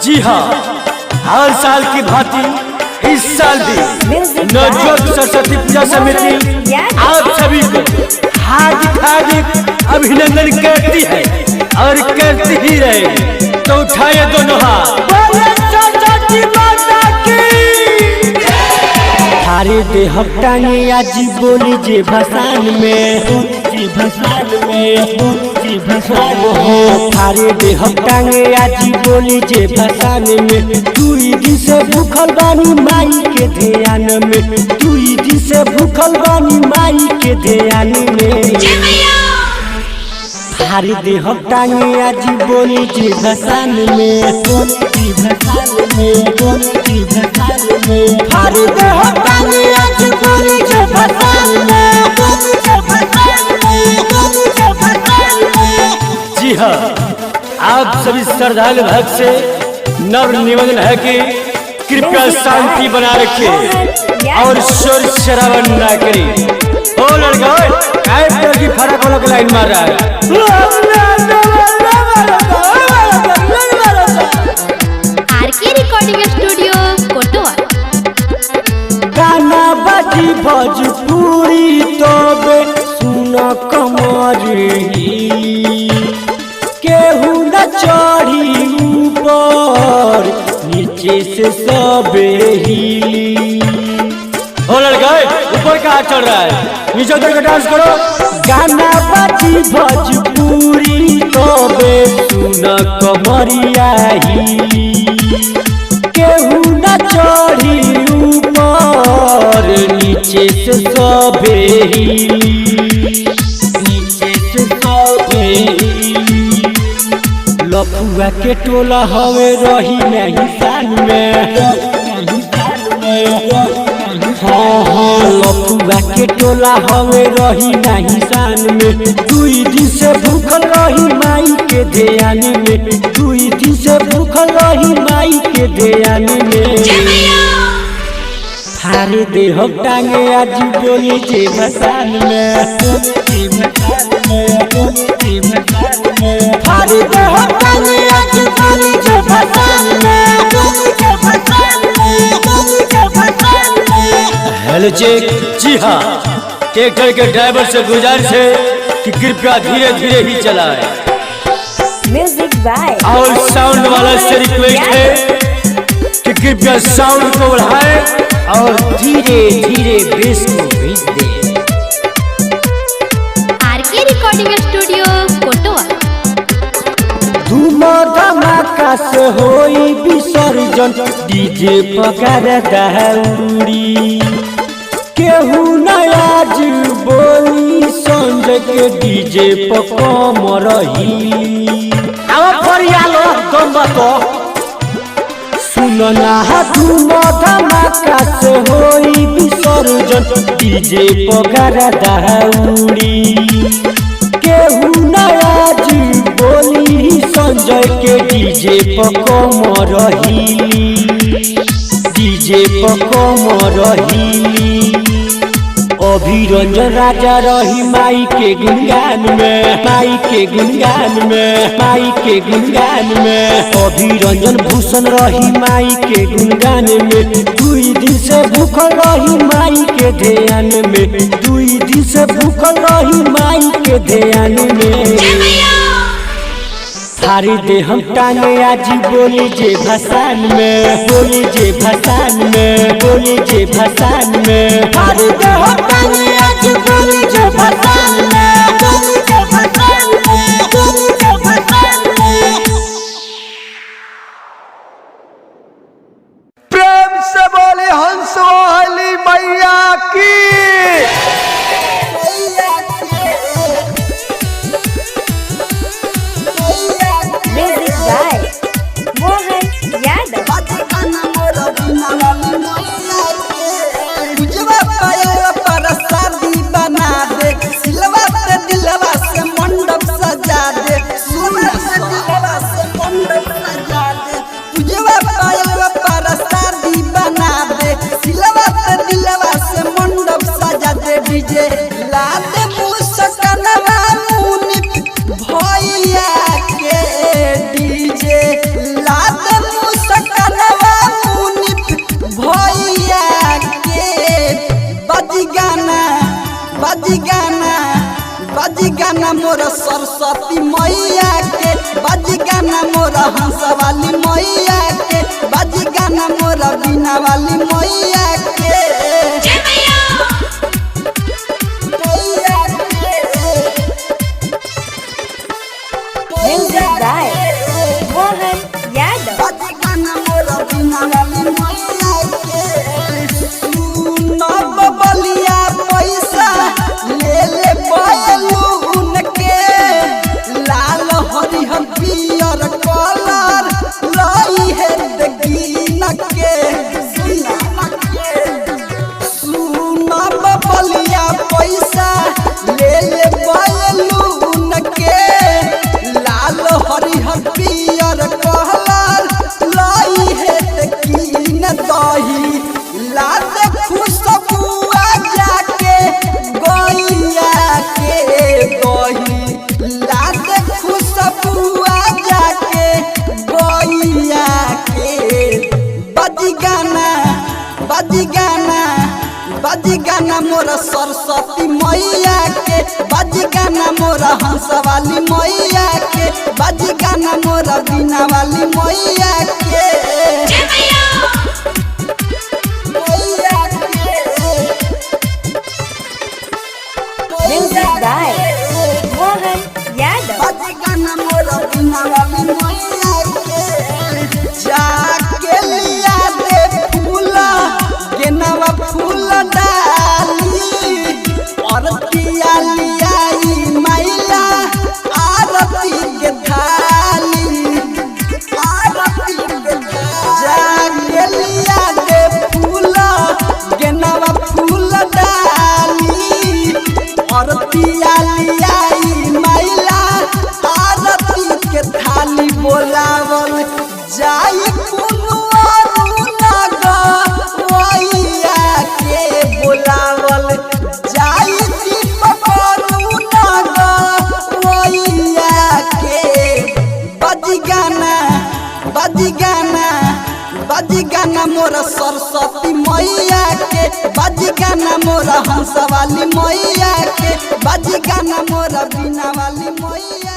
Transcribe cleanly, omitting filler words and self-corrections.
जी हाँ, हर साल की भांति इस साल भी नवजोत सरस्वती पूजा समिति आप सभी को हार्दिक हार्दिक अभिनंदन करती है और करती ही रहेगी। तो उठाए दोनों हाथ, सरस्वती माता की। थारे देह टांगे आज बोली जे भसान में, थारे देह टांगे आज बोली जे भसान में। दुई दिन से भूखल बानी माई के ध्यान में, दुई दिन से भूखल बानी माई के ध्यान में। थारे देह टांगे आज बोली जे भसान में, थारे देह टांगे आज बोली जे भसान में। जी हाँ, आप सभी श्रद्धालु भक्त से नव निवेदन है कि कृपया शांति बना रखें और शोर शराबा न करें। ओ लड़का की फराक वालों की लाइन मार रहा है। आरके रिकॉर्डिंग स्टूडियो कोटवा। गाना बाजी भोजपुरी तबे सुन कमरी, केहू न चढ़ी ऊपर नीचे से सबे हिली। ओ लड़का ऊपर कहाँ चढ़ रहा है, नीचे उतर के डांस करो। गाना बाजी भोजपुरी तबे सुन कमरिया हिली, केहू न चढ़ी ऊपर नीचे से सबे हिली, नीचे से सबे हिली। लफुआ के टोला हवे रही नहीं सान में, हाँ हाँ लफुआ के टोला हवे रही नहीं सान में। दुई दिन से भूखल रही माई के ध्यान में, दुई दिन से भूखल रही माई के ध्यान में। थारे देह टांगे आज बोली जे भसान में, थारे देह टांगे आज बोली जे भसान में। Hello check. जी हाँ, ट्रैक्टर के ड्राइवर से गुजारिश है कि कृपया धीरे धीरे ही चलाएं म्यूजिक बाय और साउंड वाला से रिक्वेस्ट है कि कृपया साउंड को बढ़ाएं और धीरे धीरे बेस को भेज दें। आरके रिकॉर्डिंग स्टूडियो कोटवा। धूम धमाका से होई विसर्जन, डीजे पगार दौड़ी। केहू न आज बोली संजय के डीजे पकम रही। अब फरियालो गम तो सुनना, धूम धमाका से होई विसर्जन, डीजे पगार दौड़ी। केहू न आज बोली संजय के डीजे पकम रही, डीजे पकम रही। अभिरंजन राजा रही माई के गुणगान में, माई के गुणगान में, माई के गुणगान में। अभिरंजन भूषण रही माई के गुणगान में। दुई दिन से भूखल रही माई के ध्यान में, दुई दिन से भूखल रही माई के ध्यान में। थारे देह टांगे आज बोली जे भसान में, बोली जे भसान में, बोली जे भसान में। थारे देह टांगे आज बोली जे भसान में, बोली जे भसान में, बोली जे भसान में। प्रेम से बोले हंस वाली मैया की। Music by Mohan Yadav. पूजवा पायल पर शादी बना दे, सिलवा पे दिलवा से मंडप सजा दे, सुना दिलवा से मंडप सजा दे। पूजवा पायल पर शादी बना दे, सिलवा पे दिलवा से मंडप सजा दे। डीजे ला दे मुस्कानवा मुनि भैया के, डीजे ला दे मोरा सरस्वती मैया के, बाजी गाना मोरा हंस वाली मैया के, बाजी गाना मोरा बीना वाली मैया के। Music by Mohan Yadav. बाजी गाना मोरा बीना वाली मैया के। सुनब बलिया पैसा ले ले बैलून के, लाल हरिहर पियर कलर लई है दगीन के। सुनब बलिया पैसा ले ले बैलून के, लाल हरिहर पियर कलर लई है दगीन दही लाद खुशबुआ जाके गैया के दही लाद खुशबुआ जाके गैया के। बाजी गाना बाजी गाना बाजी गाना मोरा सरस्वती मैया के, बाजी गाना मोरा हंस वाली मैया के, बाजी गाना मोरा बीना वाली मैया के। Music by Mohan Yadav. बाजी गाना मोरा बीना वाली मैया के। जाके लिया दे फूला गेनवा फूल डाली, औरतिया लियाई मैला आरती के थाली, आरती के थाली। जाके लिया दे फूला गेनवा फूल डाली, औरतिया लियाई मैला आरती के थाली। बोलावल जाई कुनुआरू नगवैया के, बोलावल जाई दीपकरू नगवैया के। बाजी गाना बाजी गाना बाजी गाना मोरा सरस्वती मैया के, बाजी गाना मोरा हंस वाली मैया के, बाजी गाना मोरा बीना वाली मैया।